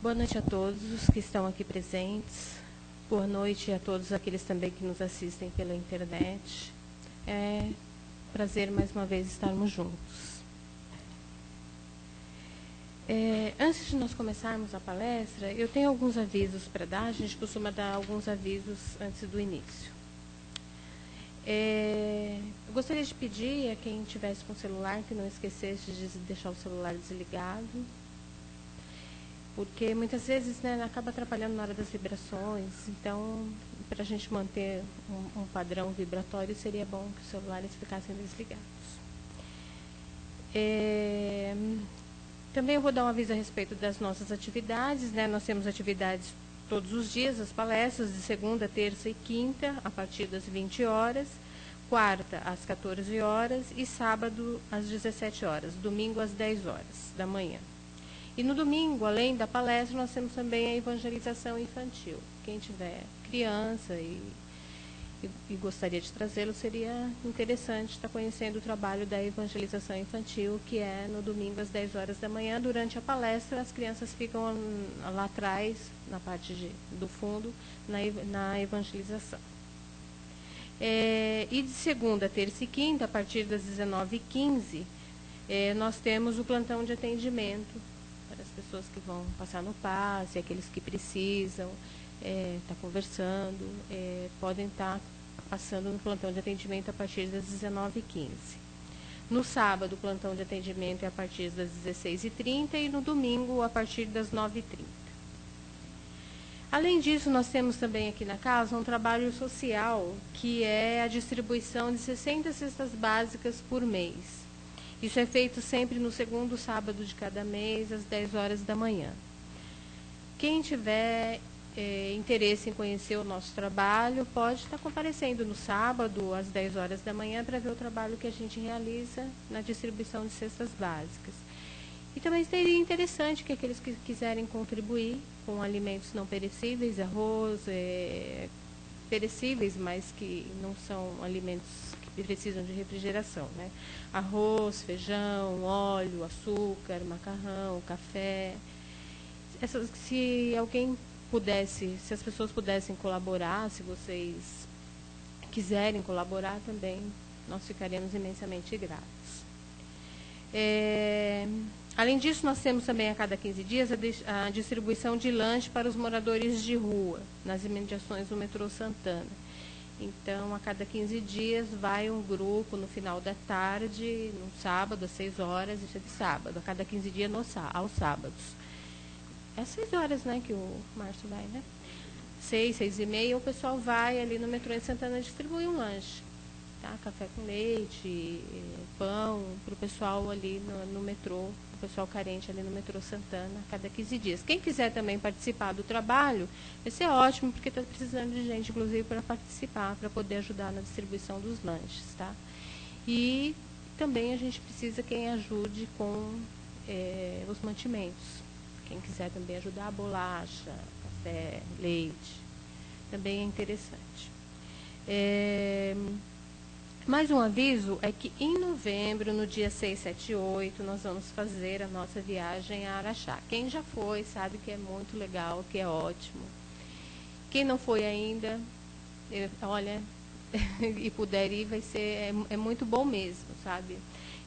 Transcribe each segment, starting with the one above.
Boa noite a todos os que estão aqui presentes. Boa noite a todos aqueles também que nos assistem pela internet. É um prazer mais uma vez estarmos juntos. Antes de nós começarmos a palestra, eu tenho alguns avisos para dar. A gente costuma dar alguns avisos antes do início. Eu gostaria de pedir a quem estivesse com o celular que não esquecesse de deixar o celular desligado, porque muitas vezes, né, acaba atrapalhando na hora das vibrações. Então, para a gente manter um padrão vibratório, seria bom que os celulares ficassem desligados. Também eu vou dar um aviso a respeito das nossas atividades, né? Nós temos atividades todos os dias, as palestras de segunda, terça e quinta, a partir das 20 horas, quarta às 14 horas e sábado às 17 horas, domingo às 10 horas da manhã. E no domingo, além da palestra, nós temos também a evangelização infantil. Quem tiver criança e gostaria de trazê-lo, seria interessante estar conhecendo o trabalho da evangelização infantil, que é no domingo às 10 horas da manhã. Durante a palestra, as crianças ficam lá atrás, na parte do fundo, na evangelização. E de segunda, terça e quinta, a partir das 19h15, nós temos o plantão de atendimento para as pessoas que vão passar no passe, aqueles que precisam estar conversando, podem estar passando no plantão de atendimento a partir das 19h15. No sábado, o plantão de atendimento é a partir das 16h30 e no domingo, a partir das 9h30. Além disso, nós temos também aqui na casa um trabalho social, que é a distribuição de 60 cestas básicas por mês. Isso é feito sempre no segundo sábado de cada mês, às 10 horas da manhã. Quem tiver interesse em conhecer o nosso trabalho, pode estar comparecendo no sábado, às 10 horas da manhã, para ver o trabalho que a gente realiza na distribuição de cestas básicas. E também seria interessante que aqueles que quiserem contribuir com alimentos não perecíveis, arroz, perecíveis, mas que não são alimentos que precisam de refrigeração, né? Arroz, feijão, óleo, açúcar, macarrão, café. Se alguém pudesse, se as pessoas pudessem colaborar, se vocês quiserem colaborar também, nós ficaremos imensamente gratos. Além disso, nós temos também a cada 15 dias a distribuição de lanche para os moradores de rua, nas imediações do metrô Santana. Então, a cada 15 dias vai um grupo no final da tarde, no sábado, às 6 horas, isso é de sábado, a cada 15 dias aos sábados. É às 6 horas, né, que o Márcio vai, né? 6, 6h30, o pessoal vai ali no metrô em Santana distribuir um lanche. Tá? Café com leite, pão, para o pessoal ali no metrô, o pessoal carente ali no metrô Santana, a cada 15 dias. Quem quiser também participar do trabalho, vai ser ótimo, porque está precisando de gente, inclusive, para participar, para poder ajudar na distribuição dos lanches. Tá? E também a gente precisa quem ajude com os mantimentos. Quem quiser também ajudar, a bolacha, café, leite, também é interessante. Mais um aviso é que em novembro, no dia 6, 7 e 8, nós vamos fazer a nossa viagem a Araxá. Quem já foi sabe que é muito legal, que é ótimo. Quem não foi ainda, olha, e puder ir, vai ser, é muito bom mesmo, sabe?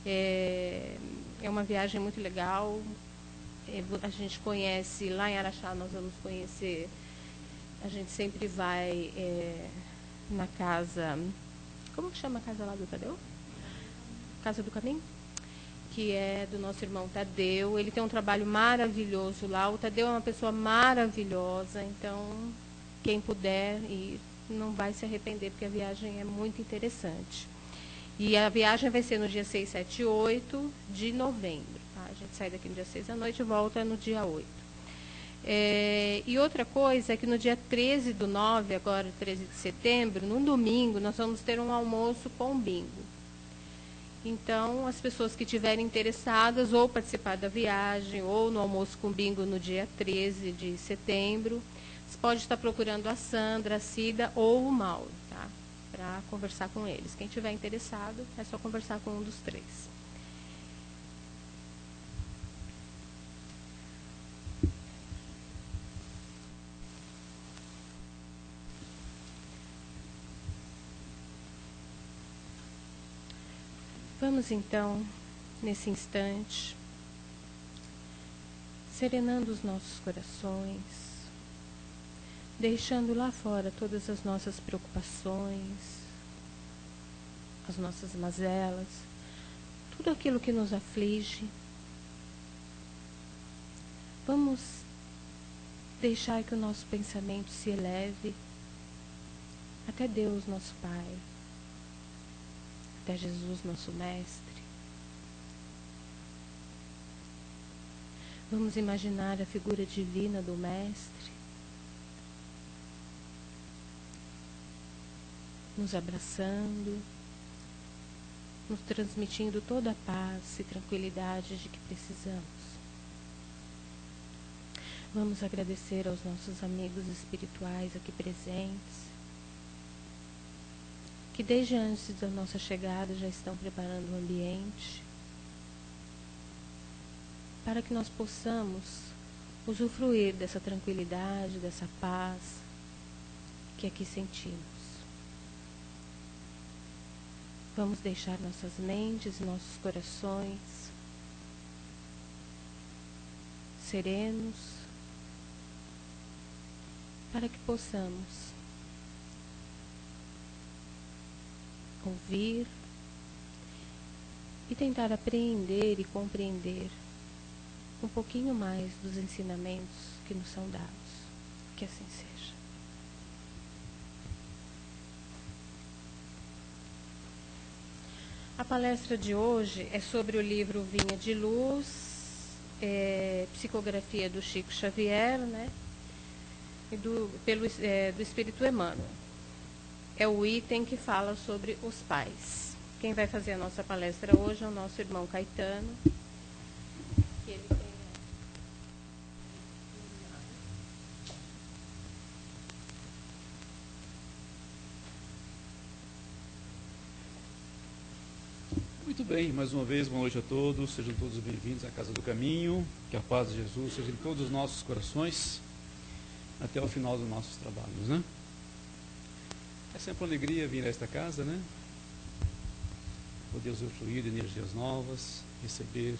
É uma viagem muito legal. A gente conhece, lá em Araxá nós vamos conhecer, a gente sempre vai na casa, como que chama a casa lá do Tadeu? Casa do Caminho? Que é do nosso irmão Tadeu. Ele tem um trabalho maravilhoso lá. O Tadeu é uma pessoa maravilhosa, então quem puder ir não vai se arrepender, porque a viagem é muito interessante. E a viagem vai ser no dia 6, 7 e 8 de novembro. Tá? A gente sai daqui no dia 6 à noite e volta no dia 8. E outra coisa é que no dia 13/9, agora 13 de setembro, no domingo, nós vamos ter um almoço com bingo. Então, as pessoas que estiverem interessadas ou participar da viagem, ou no almoço com bingo no dia 13 de setembro, você pode estar procurando a Sandra, a Cida ou o Mauro, tá? Para conversar com eles. Quem estiver interessado, é só conversar com um dos três. Vamos então, nesse instante, serenando os nossos corações, deixando lá fora todas as nossas preocupações, as nossas mazelas, tudo aquilo que nos aflige. Vamos deixar que o nosso pensamento se eleve até Deus, nosso Pai, até Jesus, nosso Mestre. Vamos imaginar a figura divina do Mestre, nos abraçando, nos transmitindo toda a paz e tranquilidade de que precisamos. Vamos agradecer aos nossos amigos espirituais aqui presentes, que desde antes da nossa chegada já estão preparando o ambiente, para que nós possamos usufruir dessa tranquilidade, dessa paz que aqui sentimos. Vamos deixar nossas mentes e nossos corações serenos, para que possamos ouvir e tentar apreender e compreender um pouquinho mais dos ensinamentos que nos são dados. Que assim seja. A palestra de hoje é sobre o livro Vinha de Luz, psicografia do Chico Xavier, né? E do Espírito Emmanuel. É o item que fala sobre os pais. Quem vai fazer a nossa palestra hoje é o nosso irmão Caetano. Que ele tem... Muito bem, mais uma vez, boa noite a todos. Sejam todos bem-vindos à Casa do Caminho. Que a paz de Jesus seja em todos os nossos corações, até o final dos nossos trabalhos, né? É sempre uma alegria vir a esta casa, né? Poder usufruir de energias novas, receber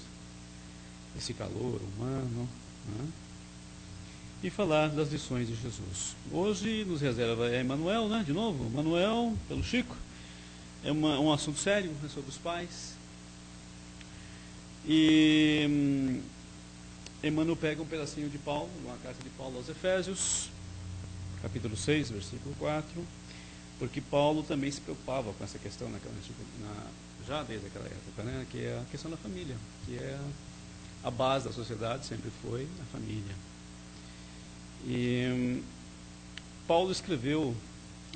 esse calor humano, né? E falar das lições de Jesus. Hoje nos reserva Emmanuel, né? De novo, Emmanuel, pelo Chico. É um assunto sério, né? Sobre os pais. E Emmanuel pega um pedacinho de Paulo, uma carta de Paulo aos Efésios, capítulo 6, versículo 4. Porque Paulo também se preocupava com essa questão já desde aquela época, né? Que é a questão da família, que é a base da sociedade, sempre foi a família. E Paulo escreveu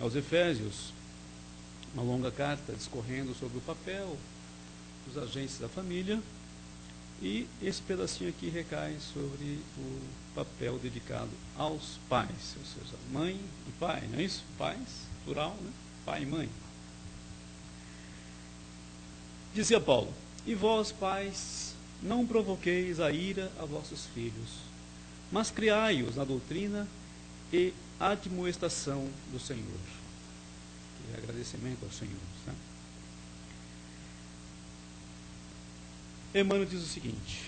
aos Efésios uma longa carta discorrendo sobre o papel dos agentes da família, e esse pedacinho aqui recai sobre o papel dedicado aos pais, ou seja, mãe e pai, não é isso? Pais, plural, né? Pai e mãe. Dizia Paulo: e vós, pais, não provoqueis a ira a vossos filhos, mas criai-os na doutrina e admoestação do Senhor. Que é agradecimento ao Senhor, né? Emmanuel diz o seguinte: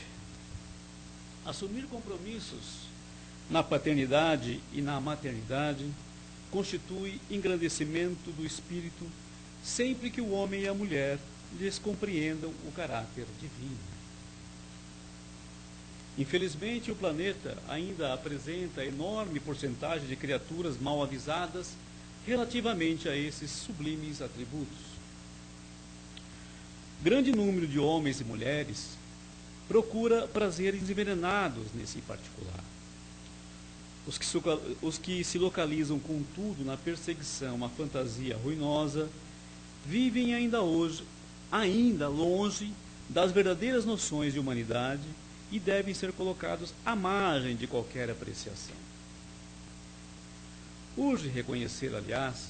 assumir compromissos na paternidade e na maternidade constitui engrandecimento do espírito, sempre que o homem e a mulher lhes compreendam o caráter divino. Infelizmente, o planeta ainda apresenta enorme porcentagem de criaturas mal avisadas relativamente a esses sublimes atributos. Grande número de homens e mulheres procura prazeres envenenados nesse particular. Os que se localizam, contudo, na perseguição à fantasia ruinosa, vivem ainda hoje, longe das verdadeiras noções de humanidade e devem ser colocados à margem de qualquer apreciação. Urge reconhecer, aliás,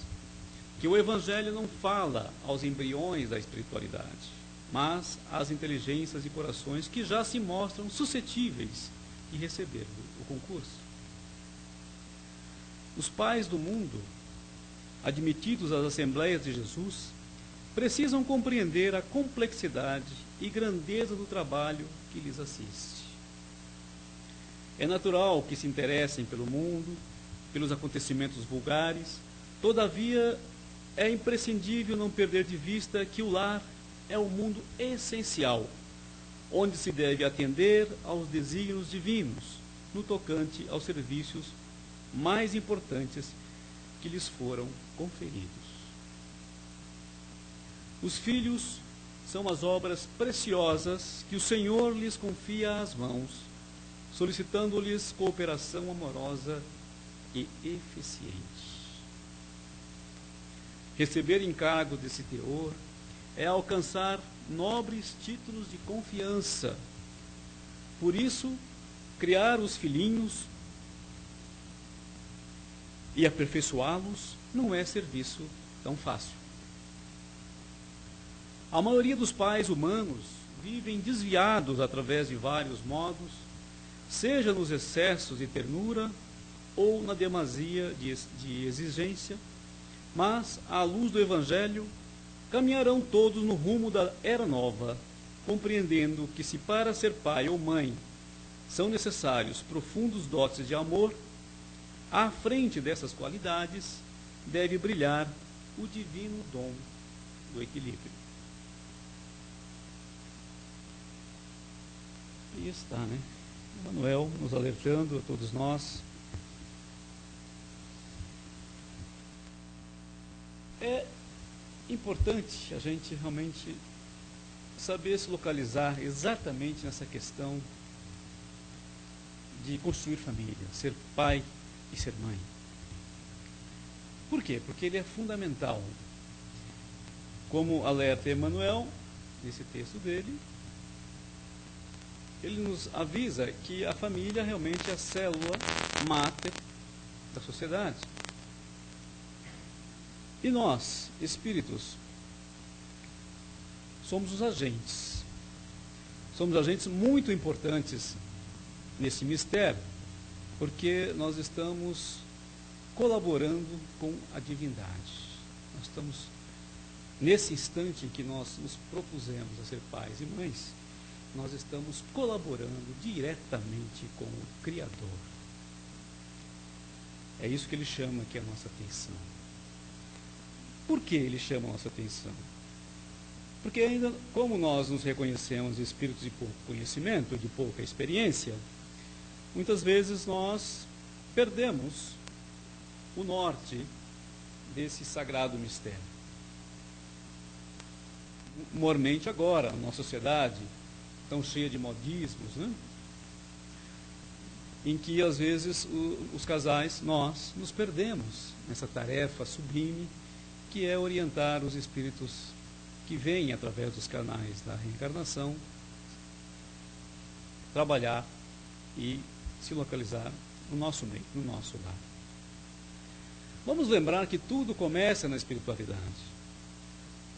que o Evangelho não fala aos embriões da espiritualidade, mas às inteligências e corações que já se mostram suscetíveis de receber o concurso. Os pais do mundo, admitidos às Assembleias de Jesus, precisam compreender a complexidade e grandeza do trabalho que lhes assiste. É natural que se interessem pelo mundo, pelos acontecimentos vulgares, todavia é imprescindível não perder de vista que o lar é o mundo essencial, onde se deve atender aos desígnios divinos, no tocante aos serviços mais importantes que lhes foram conferidos. Os filhos são as obras preciosas que o Senhor lhes confia às mãos, solicitando-lhes cooperação amorosa e eficiente. Receber encargo desse teor é alcançar nobres títulos de confiança. Por isso, criar os filhinhos e aperfeiçoá-los não é serviço tão fácil. A maioria dos pais humanos vivem desviados através de vários modos, seja nos excessos de ternura ou na demasia de exigência, mas, à luz do Evangelho, caminharão todos no rumo da era nova, compreendendo que se para ser pai ou mãe são necessários profundos dotes de amor, à frente dessas qualidades deve brilhar o divino dom do equilíbrio. Aí está, né? Manuel nos alertando a todos nós. É importante a gente realmente saber se localizar exatamente nessa questão de construir família, ser pai e ser mãe. Por quê? Porque ele é fundamental. Como alerta Emmanuel, nesse texto dele, ele nos avisa que a família realmente é a célula máter da sociedade. E nós, espíritos, somos os agentes. Somos agentes muito importantes nesse mistério, porque nós estamos colaborando com a divindade. Nós estamos, nesse instante em que nós nos propusemos a ser pais e mães, nós estamos colaborando diretamente com o Criador. É isso que ele chama aqui a nossa atenção. Por que ele chama a nossa atenção? Porque ainda, como nós nos reconhecemos espíritos de pouco conhecimento, de pouca experiência, muitas vezes nós perdemos o norte desse sagrado mistério. Mormente agora, na nossa sociedade, tão cheia de modismos, né? Em que às vezes os casais, nós, nos perdemos nessa tarefa sublime que é orientar os espíritos que vêm através dos canais da reencarnação, trabalhar e se localizar no nosso meio, no nosso lar. Vamos lembrar que tudo começa na espiritualidade.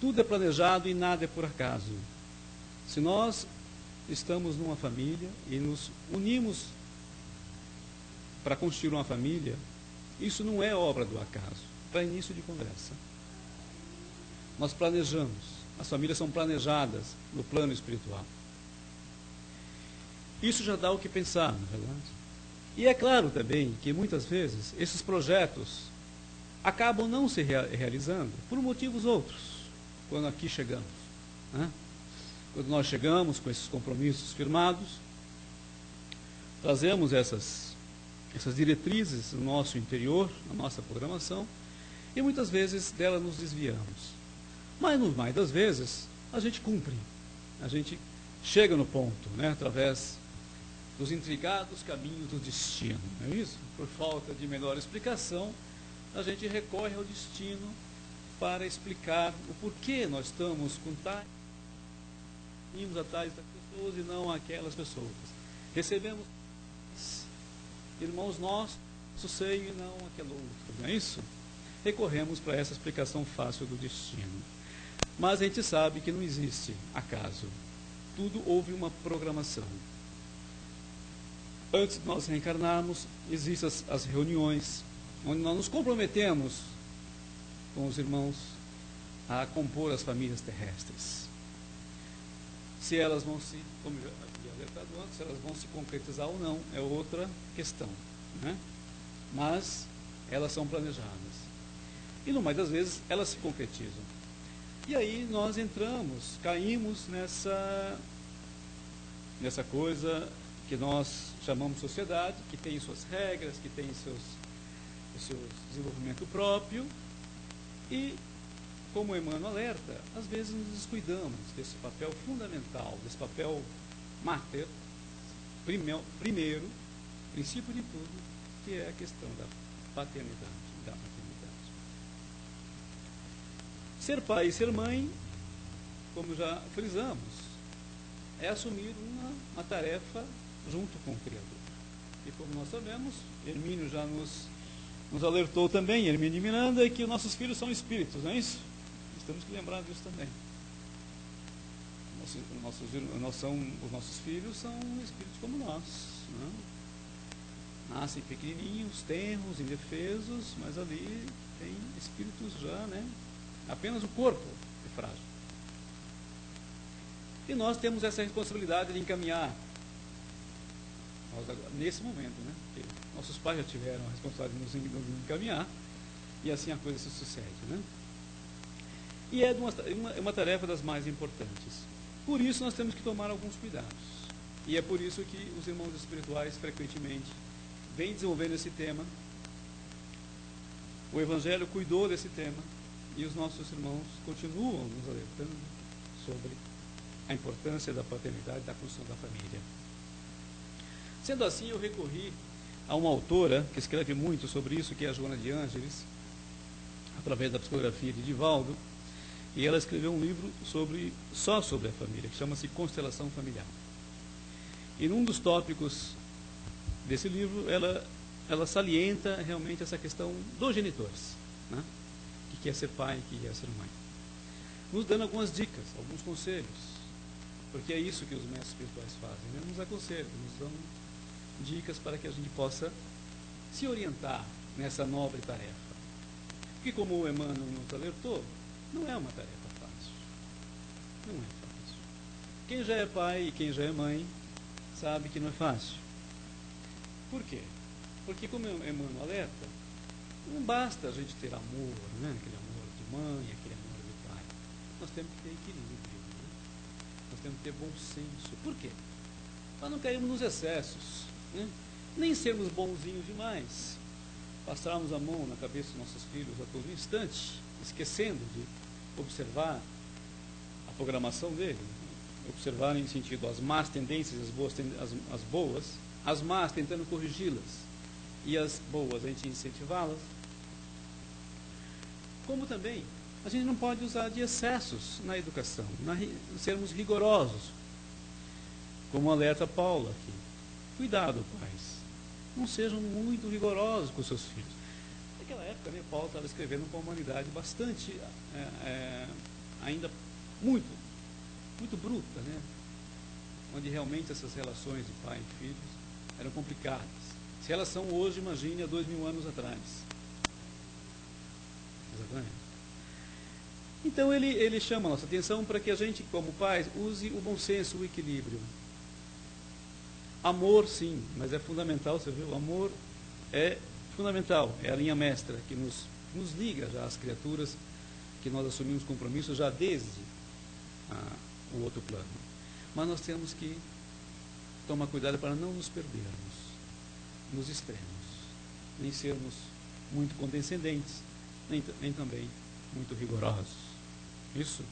Tudo é planejado e nada é por acaso. Se nós estamos numa família e nos unimos para construir uma família, isso não é obra do acaso, para início de conversa. Nós planejamos, as famílias são planejadas no plano espiritual. Isso já dá o que pensar, não é verdade? E é claro também que muitas vezes esses projetos acabam não se realizando por motivos outros, quando aqui chegamos, né? Quando nós chegamos com esses compromissos firmados, trazemos essas diretrizes no nosso interior, na nossa programação, e muitas vezes dela nos desviamos. Mas, no mais das vezes, a gente cumpre, a gente chega no ponto, né, através dos intricados caminhos do destino, não é isso? Por falta de melhor explicação, a gente recorre ao destino para explicar o porquê nós estamos com tais atrás das pessoas e não aquelas pessoas. Recebemos irmãos nossos, seio e não aquele outro, não é isso? Recorremos para essa explicação fácil do destino. Mas a gente sabe que não existe acaso. Tudo houve uma programação. Antes de nós reencarnarmos, existem as reuniões, onde nós nos comprometemos com os irmãos a compor as famílias terrestres. Se elas vão se, como eu já havia alertado antes, se elas vão se concretizar ou não, é outra questão, né? Mas elas são planejadas. E no mais das vezes elas se concretizam. E aí nós caímos nessa coisa que nós chamamos sociedade, que tem suas regras, que tem seu desenvolvimento próprio, e, como Emmanuel alerta, às vezes nos descuidamos desse papel fundamental, desse papel máter, primeiro, princípio de tudo, que é a questão da paternidade, da maternidade. Ser pai e ser mãe, como já frisamos, é assumir uma tarefa junto com o Criador. E como nós sabemos, Hermínio já nos alertou também, Hermínio de Miranda, que os nossos filhos são espíritos, não é isso? Nós temos que lembrar disso também. Os nossos filhos são espíritos como nós, né? Nascem pequenininhos, tenros, indefesos, mas ali tem espíritos já, né? Apenas o corpo é frágil. E nós temos essa responsabilidade de encaminhar, nesse momento, né? Porque nossos pais já tiveram a responsabilidade de nos encaminhar, e assim a coisa se sucede, né? E é uma tarefa das mais importantes. Por isso nós temos que tomar alguns cuidados. E é por isso que os irmãos espirituais frequentemente vêm desenvolvendo esse tema. O Evangelho cuidou desse tema e os nossos irmãos continuam nos alertando sobre a importância da paternidade e da construção da família. Sendo assim, eu recorri a uma autora que escreve muito sobre isso, que é a Joana de Ângeles, através da psicografia de Divaldo, e ela escreveu um livro só sobre a família, que chama-se Constelação Familiar. E num dos tópicos desse livro, ela salienta realmente essa questão dos genitores, né? Que quer ser pai, que quer ser mãe. Nos dando algumas dicas, alguns conselhos, porque é isso que os mestres espirituais fazem, né? Nos aconselham, nos dão dicas para que a gente possa se orientar nessa nobre tarefa. Porque, como o Emmanuel nos alertou, não é uma tarefa fácil. Não é fácil. Quem já é pai e quem já é mãe sabe que não é fácil. Por quê? Porque, como o Emmanuel alerta, não basta a gente ter amor, né? Aquele amor de mãe, aquele amor de pai. Nós temos que ter equilíbrio, né? Nós temos que ter bom senso. Por quê? Para não cairmos nos excessos, né? Nem sermos bonzinhos demais, passarmos a mão na cabeça dos nossos filhos a todo instante, esquecendo de observar a programação dele, observar em sentido as más tendências, as boas, as más tentando corrigi-las e as boas a gente incentivá-las. Como também a gente não pode usar de excessos na educação, sermos rigorosos, como alerta Paulo aqui. Cuidado, pais, não sejam muito rigorosos com seus filhos. Naquela época, né, Paulo estava escrevendo para uma humanidade bastante, ainda muito bruta, né? Onde realmente essas relações de pai e filhos eram complicadas. Se elas são hoje, imagine há 2000 anos atrás. Exatamente. Então ele chama a nossa atenção para que a gente, como pais, use o bom senso, o equilíbrio. Amor, sim, mas é fundamental, você viu? O amor é fundamental, é a linha mestra que nos liga já às criaturas, que nós assumimos compromisso já desde o outro plano. Mas nós temos que tomar cuidado para não nos perdermos nos extremos, nem sermos muito condescendentes, nem também muito rigorosos. Isso?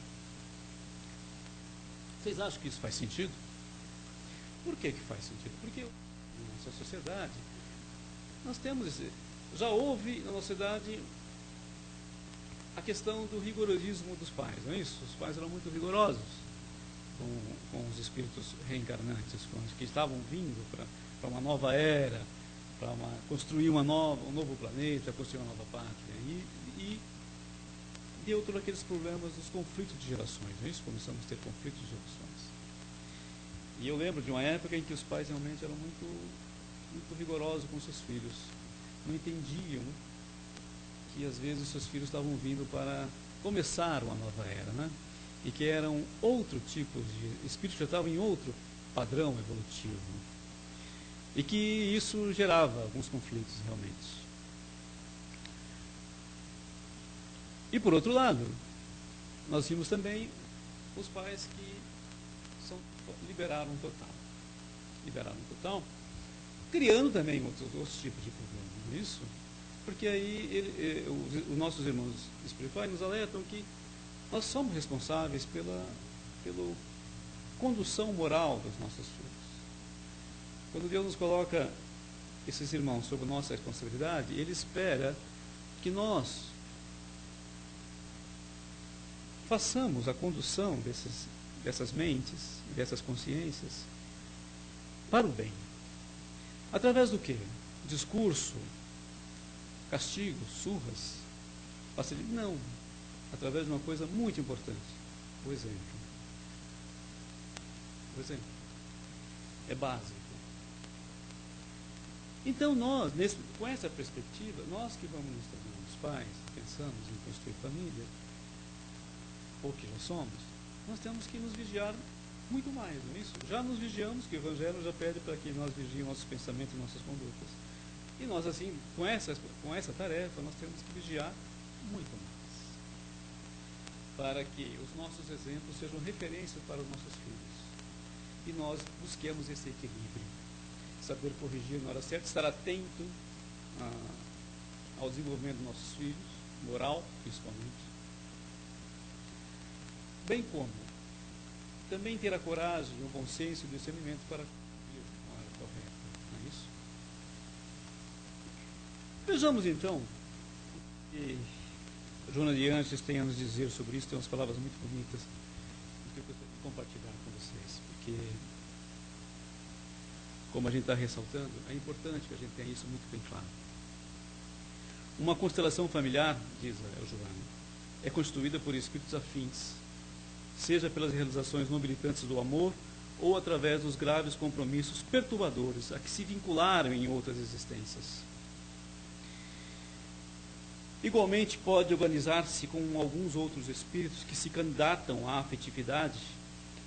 Vocês acham que isso faz sentido? Por que faz sentido? Porque na nossa sociedade, nós temos, já houve na nossa sociedade a questão do rigorosismo dos pais, não é isso? Os pais eram muito rigorosos com os espíritos reencarnantes, com os que estavam vindo para uma nova era, para construir um novo planeta, construir uma nova pátria. E deu todos aqueles problemas dos conflitos de gerações, não é isso? Começamos a ter conflitos de gerações. E eu lembro de uma época em que os pais realmente eram muito rigorosos com seus filhos. Não entendiam que às vezes os seus filhos estavam vindo para começaram a nova era, né? E que eram outro tipo de espírito, já estavam em outro padrão evolutivo. E que isso gerava alguns conflitos realmente. E por outro lado, nós vimos também os pais que liberaram total, criando também outros tipos de problemas, não é isso? Porque aí os nossos irmãos espirituais nos alertam que nós somos responsáveis pela condução moral dos nossos filhos. Quando Deus nos coloca esses irmãos sob nossa responsabilidade, Ele espera que nós façamos a condução dessas mentes, dessas consciências, para o bem. Através do quê? Discurso, castigo, surras, facilidade? Não. Através de uma coisa muito importante, o exemplo. O exemplo é básico. Então nós, com essa perspectiva, nós que vamos nos tornar pais, pensamos em construir família, ou que já somos, nós temos que nos vigiar muito mais, não é isso? Já nos vigiamos, que o Evangelho já pede para que nós vigiemos nossos pensamentos e nossas condutas. E nós, assim, com essa tarefa, nós temos que vigiar muito mais, para que os nossos exemplos sejam referências para os nossos filhos. E nós busquemos esse equilíbrio, saber corrigir na hora certa, estar atento ao desenvolvimento dos nossos filhos, moral, principalmente, bem como também ter a coragem, o bom senso e o discernimento para cumprir a hora correta, não é isso? Vejamos então que Joana de Anjos tem a nos dizer sobre isso, tem umas palavras muito bonitas que eu gostaria de compartilhar com vocês, porque, como a gente está ressaltando, é importante que a gente tenha isso muito bem claro. Uma constelação familiar, diz a Joana, é constituída por espíritos afins, seja pelas realizações nobilitantes do amor ou através dos graves compromissos perturbadores a que se vincularam em outras existências. Igualmente pode organizar-se com alguns outros espíritos que se candidatam à afetividade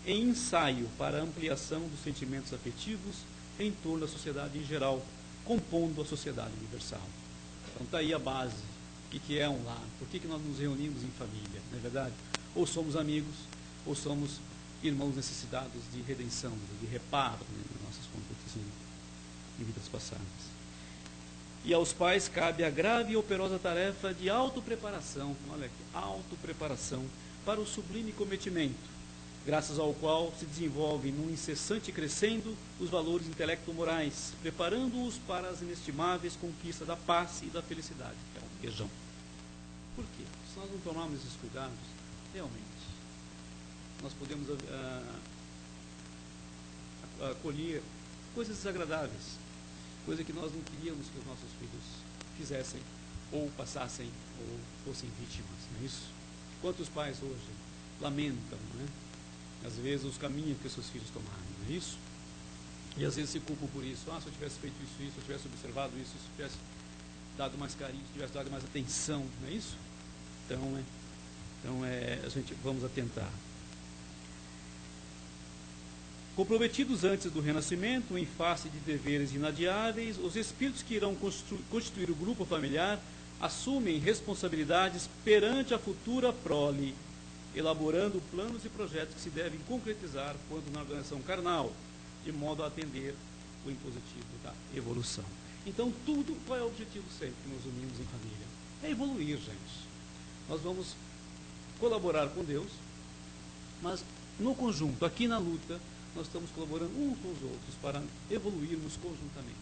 em ensaio para a ampliação dos sentimentos afetivos em torno da sociedade em geral, compondo a sociedade universal. Então está aí a base. O que é um lar? Por que nós nos reunimos em família? Não é verdade? Ou somos amigos, ou somos irmãos necessitados de redenção, de reparo, né, de nossas condutas em vidas passadas. E aos pais cabe a grave e operosa tarefa de autopreparação, olha aqui, autopreparação para o sublime cometimento, graças ao qual se desenvolvem num incessante crescendo os valores intelecto-morais, preparando-os para as inestimáveis conquistas da paz e da felicidade, que é um beijão. Por quê? Se nós não tomarmos esses cuidados, realmente, nós podemos acolher coisas desagradáveis, coisas que nós não queríamos que os nossos filhos fizessem, ou passassem, ou fossem vítimas, não é isso? Quantos pais hoje lamentam, né? Às vezes, os caminhos que os seus filhos tomaram, não é isso? E às vezes se culpam por isso. Se eu tivesse feito isso, se eu tivesse observado isso, se eu tivesse dado mais carinho, se tivesse dado mais atenção, não é isso? Então, a gente vamos atentar. Comprometidos antes do renascimento, em face de deveres inadiáveis, os espíritos que irão constituir o grupo familiar assumem responsabilidades perante a futura prole, elaborando planos e projetos que se devem concretizar quando na organização carnal, de modo a atender o impositivo da evolução. Então, qual é o objetivo sempre que nos unimos em família? É evoluir, gente. Nós vamos colaborar com Deus, mas no conjunto, aqui na luta, nós estamos colaborando uns com os outros para evoluirmos conjuntamente.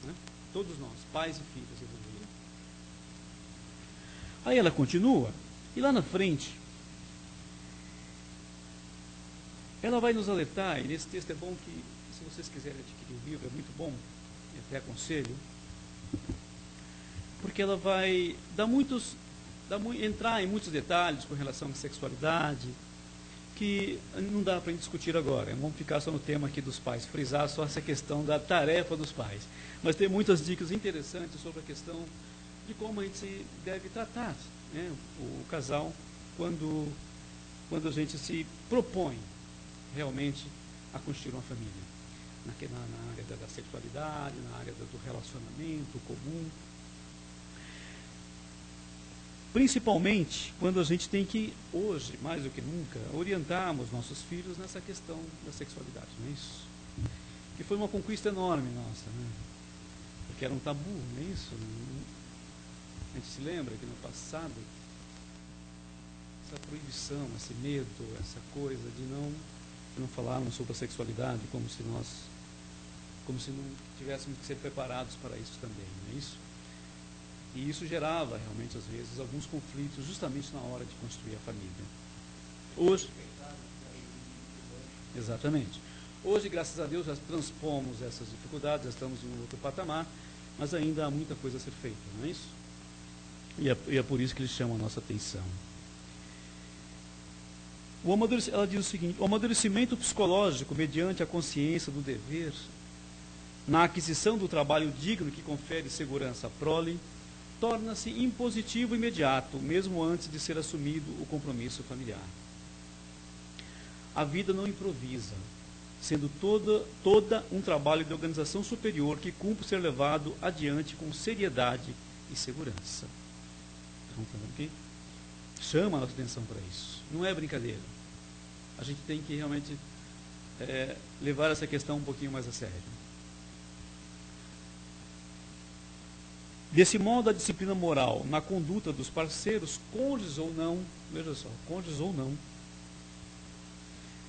Né? Todos nós, pais e filhos, evoluirem. Aí ela continua, e lá na frente, ela vai nos alertar, e nesse texto é bom que, se vocês quiserem adquirir o livro, é muito bom, e até aconselho, porque ela vai entrar em muitos detalhes com relação à sexualidade, que não dá para a gente discutir agora. Vamos ficar só no tema aqui dos pais, frisar só essa questão da tarefa dos pais. Mas tem muitas dicas interessantes sobre a questão de como a gente deve tratar, né, o casal quando a gente se propõe realmente a construir uma família. Na área da sexualidade, na área do relacionamento comum. Principalmente quando a gente tem que, hoje, mais do que nunca, orientarmos nossos filhos nessa questão da sexualidade, não é isso? Que foi uma conquista enorme nossa, né? Porque era um tabu, não é isso? A gente se lembra que no passado, essa proibição, esse medo, essa coisa de não falarmos sobre a sexualidade como se não tivéssemos que ser preparados para isso também, não é isso? E isso gerava realmente, às vezes, alguns conflitos justamente na hora de construir a família. Hoje, exatamente. Hoje, graças a Deus, já transpomos essas dificuldades, já estamos em um outro patamar, mas ainda há muita coisa a ser feita, não é isso? E é por isso que eles chamam a nossa atenção. Ela diz o seguinte: o amadurecimento psicológico, mediante a consciência do dever, na aquisição do trabalho digno que confere segurança à prole, torna-se impositivo imediato, mesmo antes de ser assumido o compromisso familiar. A vida não improvisa, sendo toda um trabalho de organização superior que cumpre ser levado adiante com seriedade e segurança. Então, aqui chama a nossa atenção para isso. Não é brincadeira. A gente tem que realmente levar essa questão um pouquinho mais a sério. Desse modo, a disciplina moral na conduta dos parceiros, cônjuges ou não, veja só, cônjuges ou não,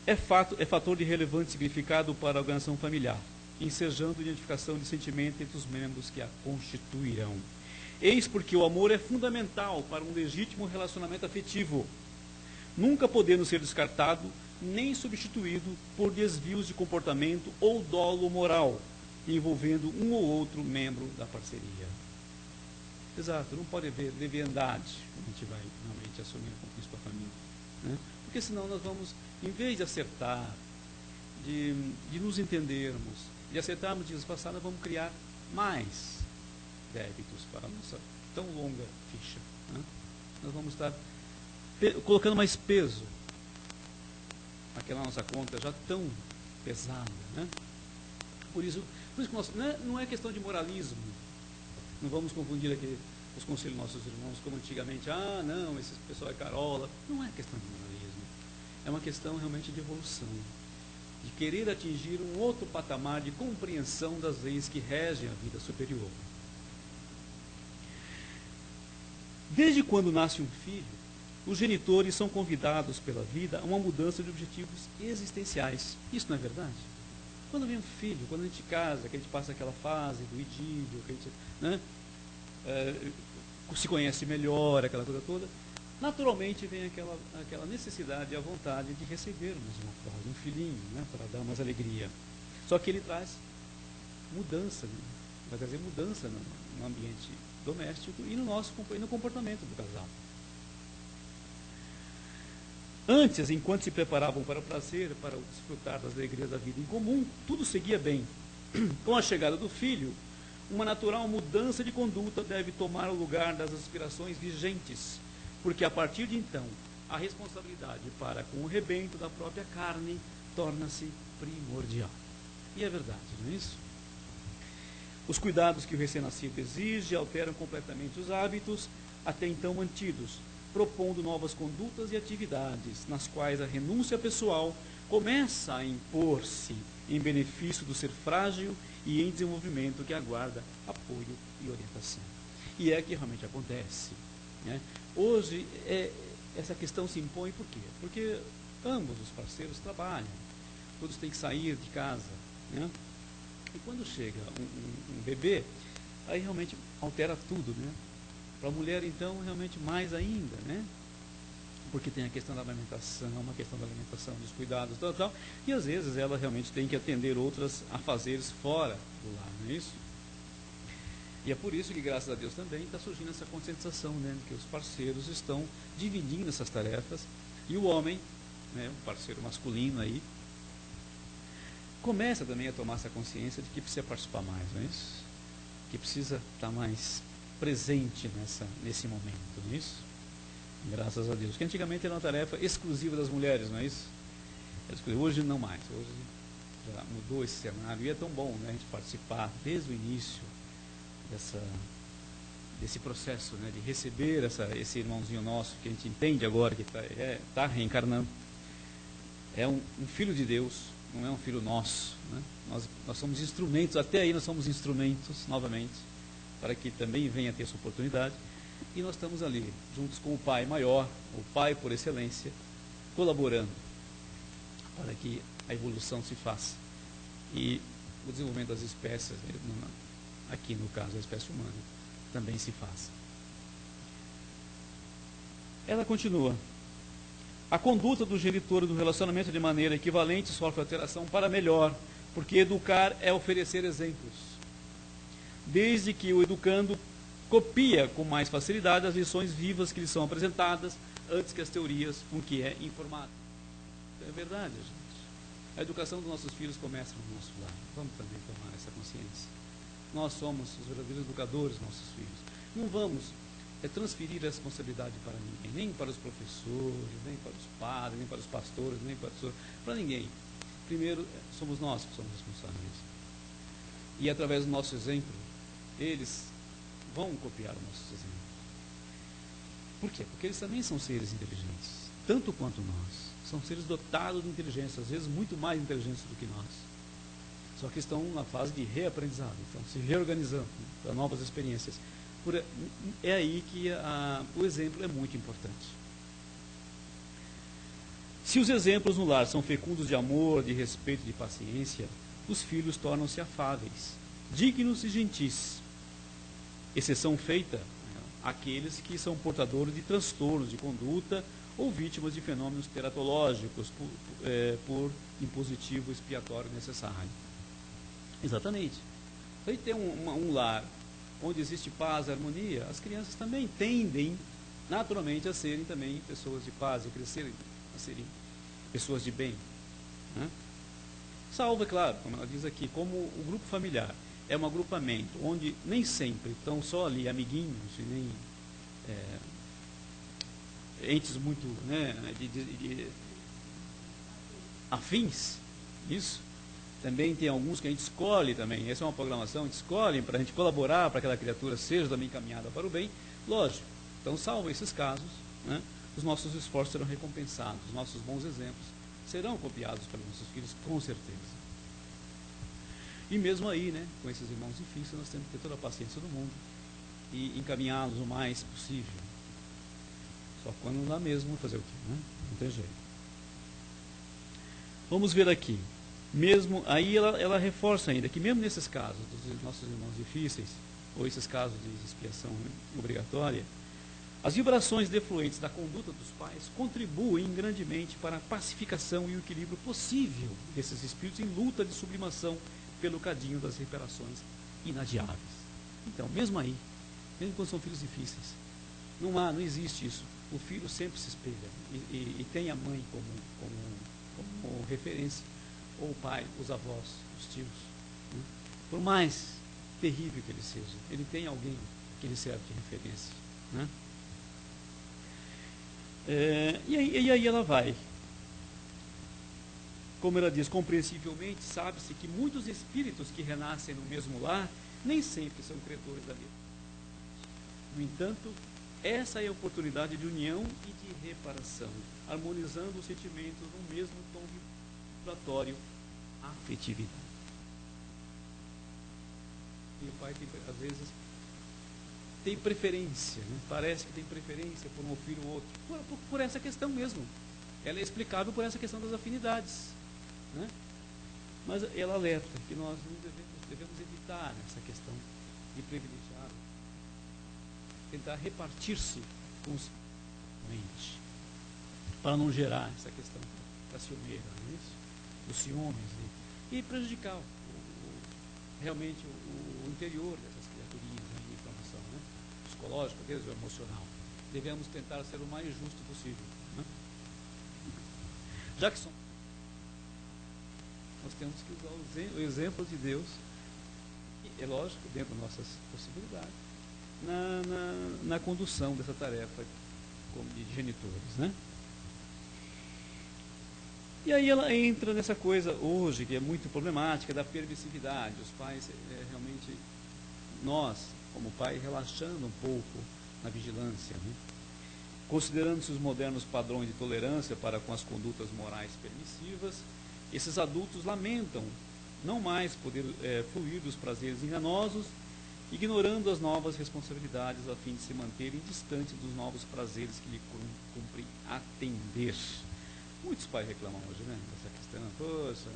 é fator de relevante significado para a organização familiar, ensejando a identificação de sentimento entre os membros que a constituirão. Eis porque o amor é fundamental para um legítimo relacionamento afetivo, nunca podendo ser descartado nem substituído por desvios de comportamento ou dolo moral, envolvendo um ou outro membro da parceria. Exato, não pode haver leviandade, a gente vai realmente assumir um compromisso com a família, né? Porque senão nós vamos, em vez de acertar, de nos entendermos, de acertarmos dias passados, nós vamos criar mais débitos para a nossa tão longa ficha, né? Nós vamos estar colocando mais peso naquela nossa conta já tão pesada, né? Por isso que nós, não é questão de moralismo. Não vamos confundir aqui os conselhos dos nossos irmãos como antigamente, não, esse pessoal é carola. Não é questão de moralismo. É uma questão realmente de evolução, de querer atingir um outro patamar de compreensão das leis que regem a vida superior. Desde quando nasce um filho, os genitores são convidados pela vida a uma mudança de objetivos existenciais. Isso não é verdade? Quando vem um filho, quando a gente casa, que a gente passa aquela fase do idílio, que a gente, né, se conhece melhor, aquela coisa toda, naturalmente vem aquela necessidade e a vontade de recebermos um filhinho, né, para dar mais alegria. Só que ele traz mudança, né, vai trazer mudança no ambiente doméstico e no comportamento do casal. Antes, enquanto se preparavam para o prazer, para o desfrutar das alegrias da vida em comum, tudo seguia bem. Com a chegada do filho, uma natural mudança de conduta deve tomar o lugar das aspirações vigentes, porque a partir de então, a responsabilidade para com o rebento da própria carne torna-se primordial. E é verdade, não é isso? Os cuidados que o recém-nascido exige alteram completamente os hábitos até então mantidos, propondo novas condutas e atividades, nas quais a renúncia pessoal começa a impor-se em benefício do ser frágil e em desenvolvimento que aguarda apoio e orientação. E é que realmente acontece, né? Hoje, essa questão se impõe por quê? Porque ambos os parceiros trabalham, todos têm que sair de casa, né? E quando chega um bebê, aí realmente altera tudo, né? Para a mulher, então, realmente mais ainda, né? Porque tem a questão da alimentação, uma questão da alimentação, dos cuidados, tal, e às vezes ela realmente tem que atender outras afazeres fora do lar, não é isso? E é por isso que, graças a Deus, também está surgindo essa conscientização, né? De que os parceiros estão dividindo essas tarefas, e o homem, né, o parceiro masculino aí, começa também a tomar essa consciência de que precisa participar mais, não é isso? Que precisa estar mais presente nesse momento, não é isso? Graças a Deus. Que antigamente era uma tarefa exclusiva das mulheres, não é isso? Hoje não mais. Hoje já mudou esse cenário. E é tão bom, né, a gente participar desde o início desse processo, né, de receber esse irmãozinho nosso, que a gente entende agora que está reencarnando. É um filho de Deus, não é um filho nosso. Né? Nós somos instrumentos, até aí nós somos instrumentos, novamente, para que também venha ter essa oportunidade. E nós estamos ali, juntos com o Pai maior, o Pai por excelência, colaborando para que a evolução se faça. E o desenvolvimento das espécies, aqui no caso a espécie humana, também se faça. Ela continua. A conduta do genitor do relacionamento de maneira equivalente sofre alteração para melhor, porque educar é oferecer exemplos. Desde que o educando copia com mais facilidade as lições vivas que lhe são apresentadas antes que as teorias com que é informado. É verdade, gente. A educação dos nossos filhos começa no nosso lar. Vamos também tomar essa consciência. Nós somos os verdadeiros educadores dos nossos filhos. Não vamos transferir a responsabilidade para ninguém, nem para os professores, nem para os padres, nem para os pastores, nem para ninguém. Primeiro, somos nós que somos responsáveis. E através do nosso exemplo, eles vão copiar os nossos exemplos. Por quê? Porque eles também são seres inteligentes, tanto quanto nós. São seres dotados de inteligência, às vezes muito mais inteligentes do que nós. Só que estão na fase de reaprendizado, estão se reorganizando para novas experiências. É aí que o exemplo é muito importante. Se os exemplos no lar são fecundos de amor, de respeito e de paciência, os filhos tornam-se afáveis, dignos e gentis. Exceção feita àqueles que são portadores de transtornos de conduta ou vítimas de fenômenos teratológicos por impositivo expiatório necessário. Exatamente. Se a gente tem um lar onde existe paz e harmonia, as crianças também tendem naturalmente a serem também pessoas de paz, a crescerem, a serem pessoas de bem. Né? Salvo, é claro, como ela diz aqui, como o grupo familiar é um agrupamento onde nem sempre estão só ali amiguinhos e nem entes muito, né, de afins, isso. Também tem alguns que a gente escolhe também, essa é uma programação, a gente escolhe para a gente colaborar para que aquela criatura seja também encaminhada para o bem, lógico. Então, salvo esses casos, né, os nossos esforços serão recompensados, os nossos bons exemplos serão copiados pelos nossos filhos, com certeza. E mesmo aí, né, com esses irmãos difíceis, nós temos que ter toda a paciência do mundo e encaminhá-los o mais possível. Só quando não dá mesmo, fazer o quê? Né? Não tem jeito. Vamos ver aqui. Mesmo aí ela reforça ainda que mesmo nesses casos dos nossos irmãos difíceis, ou esses casos de expiação obrigatória, as vibrações defluentes da conduta dos pais contribuem grandemente para a pacificação e o equilíbrio possível desses espíritos em luta de sublimação pelo cadinho das reparações inadiáveis. Então, mesmo aí, mesmo quando são filhos difíceis, não existe isso. O filho sempre se espelha e tem a mãe como referência, ou o pai, os avós, os tios. Né? Por mais terrível que ele seja, ele tem alguém que lhe serve de referência. Né? E aí ela vai. Como ela diz, compreensivelmente, sabe-se que muitos espíritos que renascem no mesmo lar nem sempre são credores da vida. No entanto, essa é a oportunidade de união e de reparação, harmonizando os sentimentos no mesmo tom vibratório, afetividade. E o pai, às vezes, tem preferência, né? Parece que tem preferência por um filho ou outro, por essa questão mesmo. Ela é explicável por essa questão das afinidades. Né? Mas ela alerta que nós não devemos evitar essa questão de privilegiar, tentar repartir-se com os mente, para não gerar essa questão da ciumeira, não é isso? Dos ciúmes e prejudicar realmente o interior dessas criaturinhas em formação, né? Psicológica deles, ou emocional. Devemos tentar ser o mais justo possível. Né? Já que nós temos que usar o exemplo de Deus, é lógico, dentro das nossas possibilidades, na condução dessa tarefa de genitores, né? E aí ela entra nessa coisa hoje, que é muito problemática, da permissividade. Os pais, realmente, nós, como pai, relaxando um pouco na vigilância, né? Considerando-se os modernos padrões de tolerância para com as condutas morais permissivas, esses adultos lamentam não mais poder fluir dos prazeres enganosos, ignorando as novas responsabilidades a fim de se manterem distante dos novos prazeres que lhe cumpre atender. Muitos pais reclamam hoje, né, dessa questão. Poxa,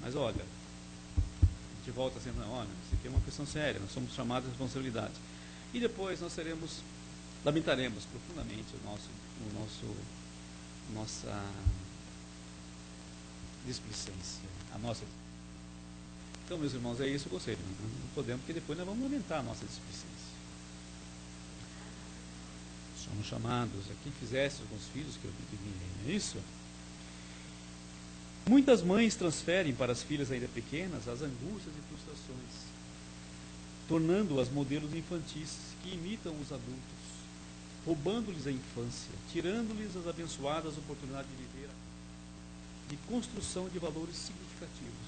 mas olha, a gente volta sempre, olha, isso aqui é uma questão séria, nós somos chamados de responsabilidade. E depois nós lamentaremos profundamente nossa displicência, a nossa. Então, meus irmãos, é isso o conselho. Não podemos, porque depois nós vamos lamentar a nossa displicência. Somos chamados a que fizesse com os filhos que eu vivi, não é isso? Muitas mães transferem para as filhas ainda pequenas as angústias e frustrações, tornando-as modelos infantis que imitam os adultos, roubando-lhes a infância, tirando-lhes as abençoadas oportunidades de viver, de construção de valores significativos,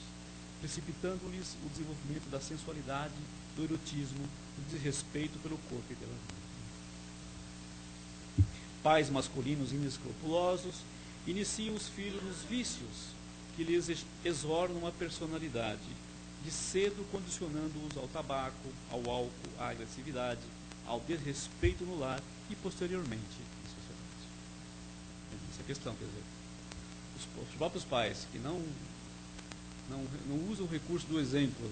precipitando-lhes o desenvolvimento da sensualidade, do erotismo, do desrespeito pelo corpo e pela vida. Pais masculinos inescrupulosos iniciam os filhos nos vícios que lhes exornam a personalidade, de cedo condicionando-os ao tabaco, ao álcool, à agressividade, ao desrespeito no lar e posteriormente na sociedade. Essa é a questão, quer dizer, os próprios pais que não usam o recurso do exemplo,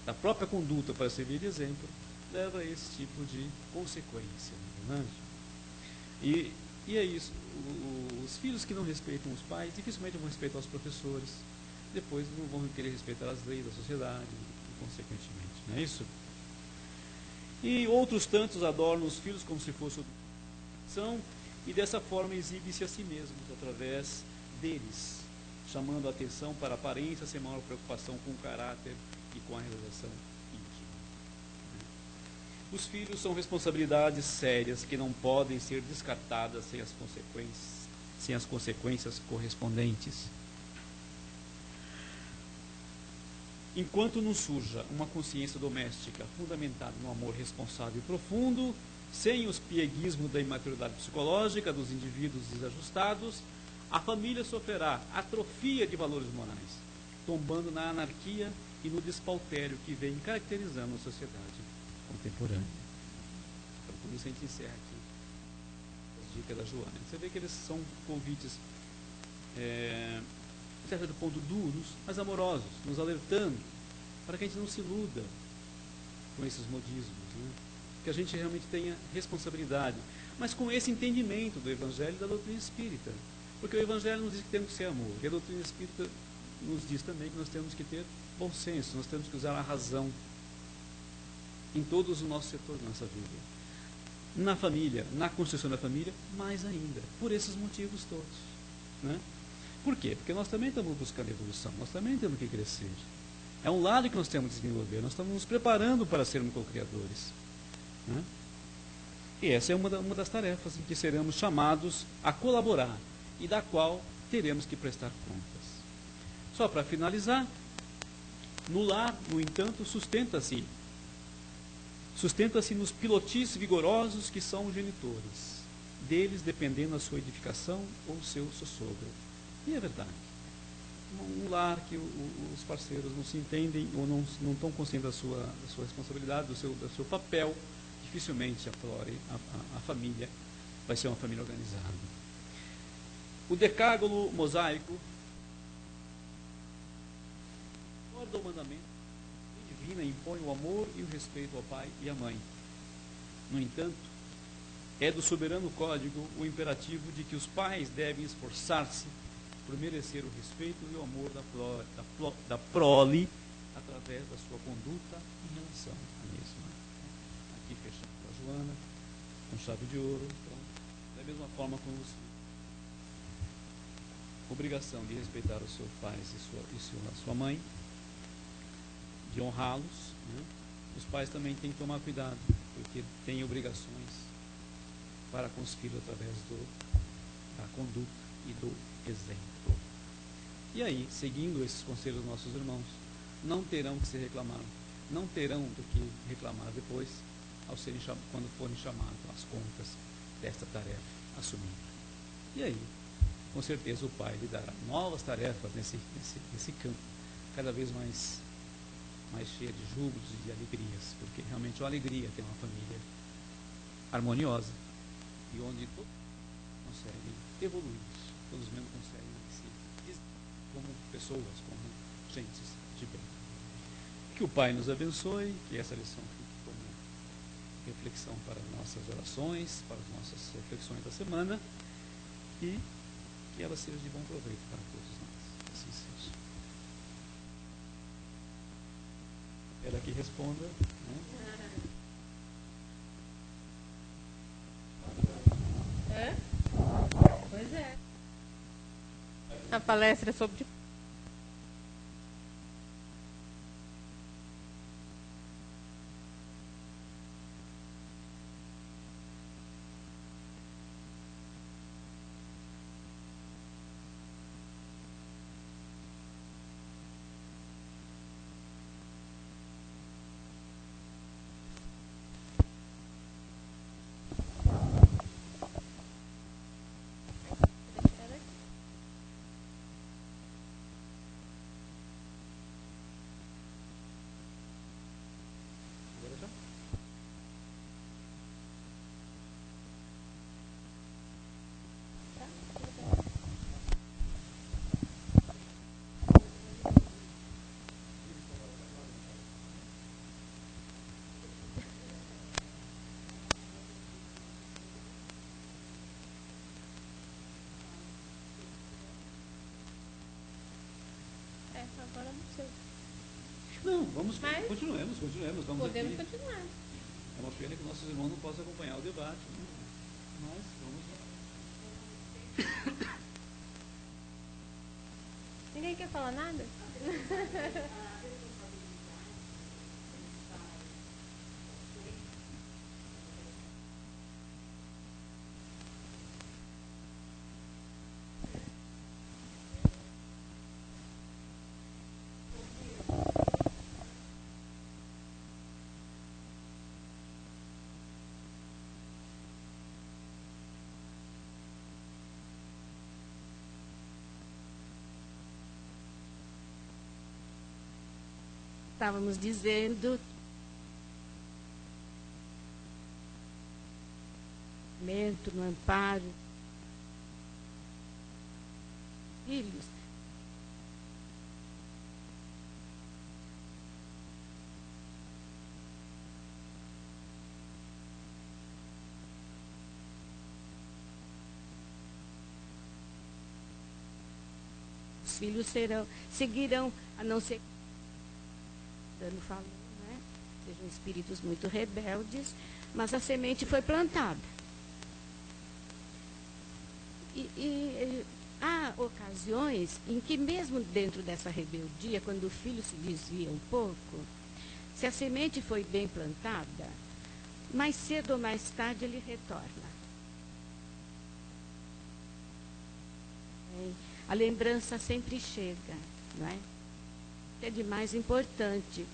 da própria conduta para servir de exemplo, leva a esse tipo de consequência, não é? E é isso, os filhos que não respeitam os pais, dificilmente vão respeitar os professores, depois não vão querer respeitar as leis da sociedade, consequentemente, não é isso? E outros tantos adornam os filhos como se fossem são, e dessa forma exibe-se a si mesmos através deles, chamando a atenção para a aparência sem maior preocupação com o caráter e com a realização íntima. Os filhos são responsabilidades sérias que não podem ser descartadas sem as consequências correspondentes. Enquanto não surja uma consciência doméstica fundamentada no amor responsável e profundo, sem os pieguismos da imaturidade psicológica dos indivíduos desajustados, a família sofrerá atrofia de valores morais, tombando na anarquia e no despautério que vem caracterizando a sociedade contemporânea. Então, por isso a gente encerra aqui as dicas da Joana. Você vê que eles são convites, de certo ponto, duros, mas amorosos, nos alertando para que a gente não se iluda com esses modismos, né? Que a gente realmente tenha responsabilidade, mas com esse entendimento do Evangelho e da doutrina espírita. Porque o Evangelho nos diz que temos que ser amor, e a doutrina espírita nos diz também que nós temos que ter bom senso, nós temos que usar a razão em todos os nossos setores da nossa vida. Na família, na construção da família, mais ainda, por esses motivos todos, né? Por quê? Porque nós também estamos buscando evolução, nós também temos que crescer. É um lado que nós temos que desenvolver, nós estamos nos preparando para sermos co-criadores, né? E essa é uma das tarefas em que seremos chamados a colaborar e da qual teremos que prestar contas. Só para finalizar, no lar, no entanto, sustenta-se nos pilotis vigorosos que são os genitores, deles dependendo a sua edificação ou o seu sossogro. E é verdade. Um lar que os parceiros não se entendem ou não estão conscientes da sua responsabilidade, do seu papel, dificilmente a família vai ser uma família organizada. O decálogo mosaico acorda o mandamento divino, impõe o amor e o respeito ao pai e à mãe. No entanto, é do soberano código o imperativo de que os pais devem esforçar-se por merecer o respeito e o amor da prole através da sua conduta em relação à mesma. Aqui fechamos com a Joana, com chave de ouro. Então, da mesma forma como os filhos. Obrigação de respeitar os seus pais e sua mãe, de honrá-los, né? Os pais também têm que tomar cuidado, que tem obrigações para com os filhos através da conduta e do exemplo. E aí, seguindo esses conselhos dos nossos irmãos, não terão que se reclamar, não terão do que reclamar depois, quando forem chamados às contas desta tarefa assumida. E aí, com certeza o Pai lhe dará novas tarefas nesse campo, cada vez mais cheia de júbilos e de alegrias, porque realmente é uma alegria ter uma família harmoniosa e onde todos conseguem evoluir, todos os membros conseguem se como pessoas, como gentes de bem. Que o Pai nos abençoe, que essa lição fique como reflexão para as nossas orações, para as nossas reflexões da semana, e que ela seja de bom proveito para todos nós. Assim seja. Ela que responda, né? Pois é. A palestra é sobre... Agora já? Agora não sei. Não, vamos, Mas continuemos. Vamos podemos aqui. continuar. É uma pena que nossos irmãos não possam acompanhar o debate, né? Mas vamos lá. Ninguém quer falar nada? Estávamos dizendo no amparo filhos. Os filhos seguirão, a não ser Dano falou, né? Sejam espíritos muito rebeldes, mas a semente foi plantada. E há ocasiões em que, mesmo dentro dessa rebeldia, quando o filho se desvia um pouco, se a semente foi bem plantada, mais cedo ou mais tarde ele retorna. A lembrança sempre chega, não é? É de mais importante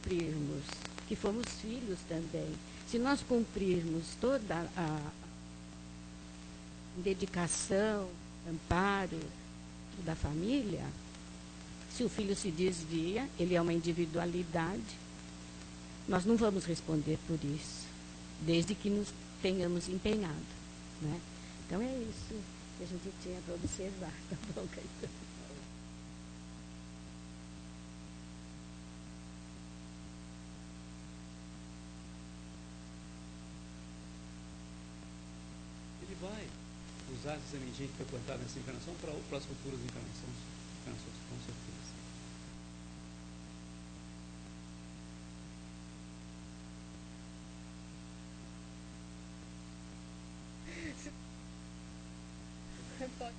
cumprirmos, que fomos filhos também. Se nós cumprirmos toda a dedicação, amparo da família, se o filho se desvia, ele é uma individualidade, nós não vamos responder por isso, desde que nos tenhamos empenhado, né? Então é isso que a gente tinha para observar, tá bom, Caetano? Ele vai usar essa sementinha que foi plantada nessa encarnação para as futuras encarnações, com certeza. Pode.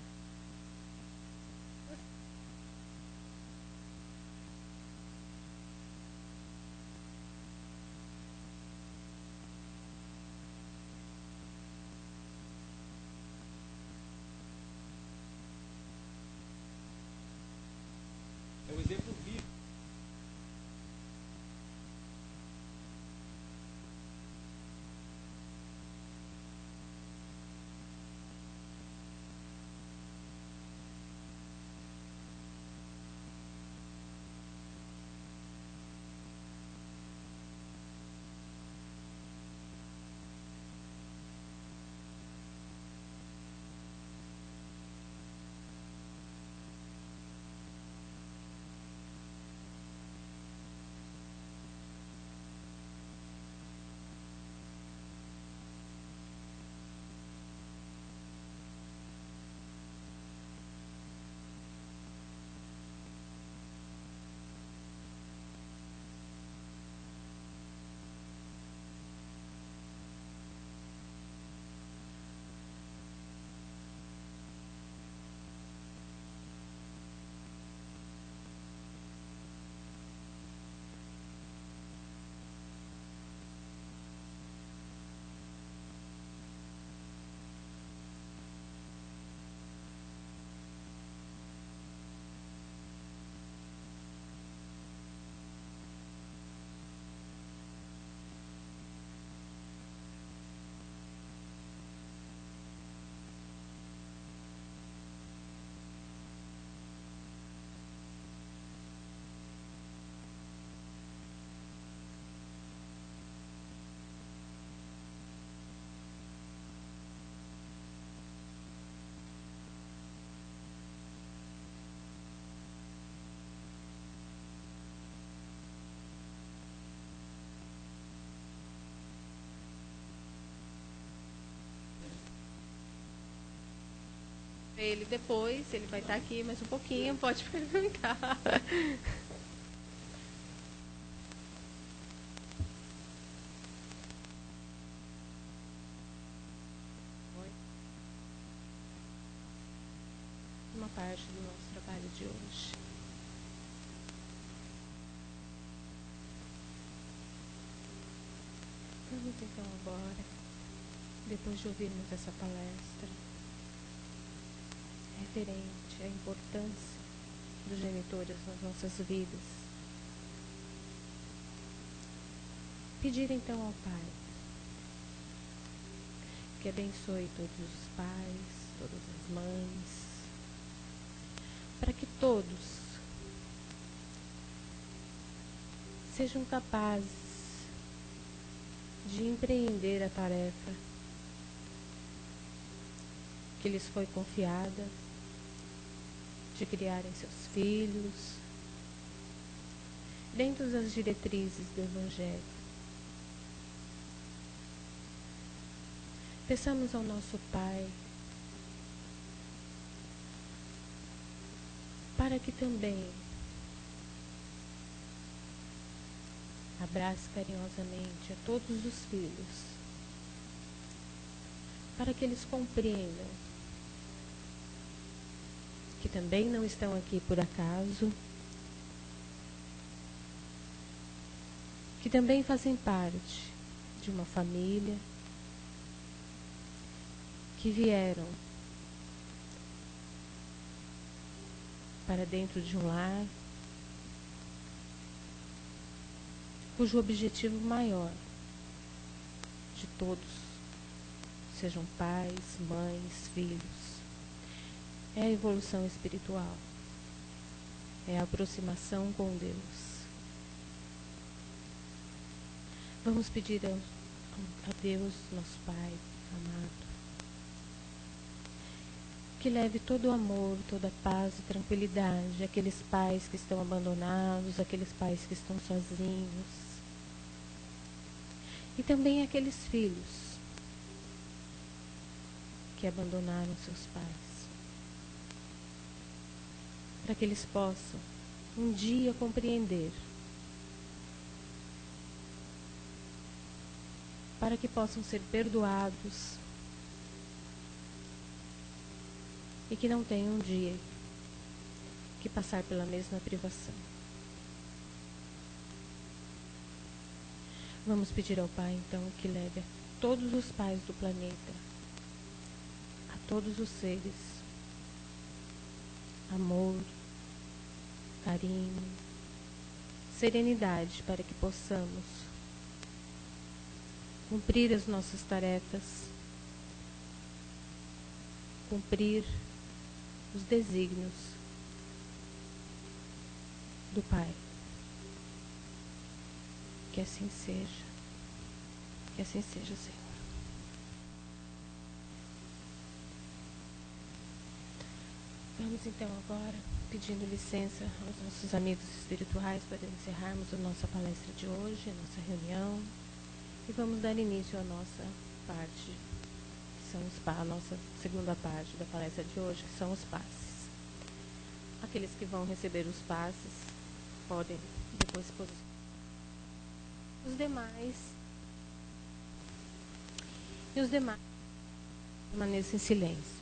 Ele depois, ele vai estar aqui mais um pouquinho, pode perguntar. Uma parte do nosso trabalho de hoje. Vamos então agora, depois de ouvirmos essa palestra, referente à importância dos genitores nas nossas vidas, pedir então ao Pai que abençoe todos os pais, todas as mães, para que todos sejam capazes de empreender a tarefa que lhes foi confiada, de criarem seus filhos, dentro das diretrizes do Evangelho. Peçamos ao nosso Pai para que também abrace carinhosamente a todos os filhos, para que eles compreendam que também não estão aqui por acaso, que também fazem parte de uma família, que vieram para dentro de um lar, cujo objetivo maior de todos, sejam pais, mães, filhos, é a evolução espiritual, é a aproximação com Deus. Vamos pedir a Deus, nosso Pai amado, que leve todo o amor, toda a paz e tranquilidade àqueles pais que estão abandonados, àqueles pais que estão sozinhos, e também àqueles filhos que abandonaram seus pais, para que eles possam um dia compreender, para que possam ser perdoados e que não tenham um dia que passar pela mesma privação. Vamos pedir ao Pai, então, que leve a todos os pais do planeta, a todos os seres, amor, carinho, serenidade, para que possamos cumprir as nossas tarefas, cumprir os desígnios do Pai. Que assim seja. Que assim seja, Senhor. Vamos então agora, pedindo licença aos nossos amigos espirituais para encerrarmos a nossa palestra de hoje, a nossa reunião, e vamos dar início à nossa parte, que são a nossa segunda parte da palestra de hoje, que são os passes. Aqueles que vão receber os passes podem depois se posicionar. Os demais permaneçam em silêncio.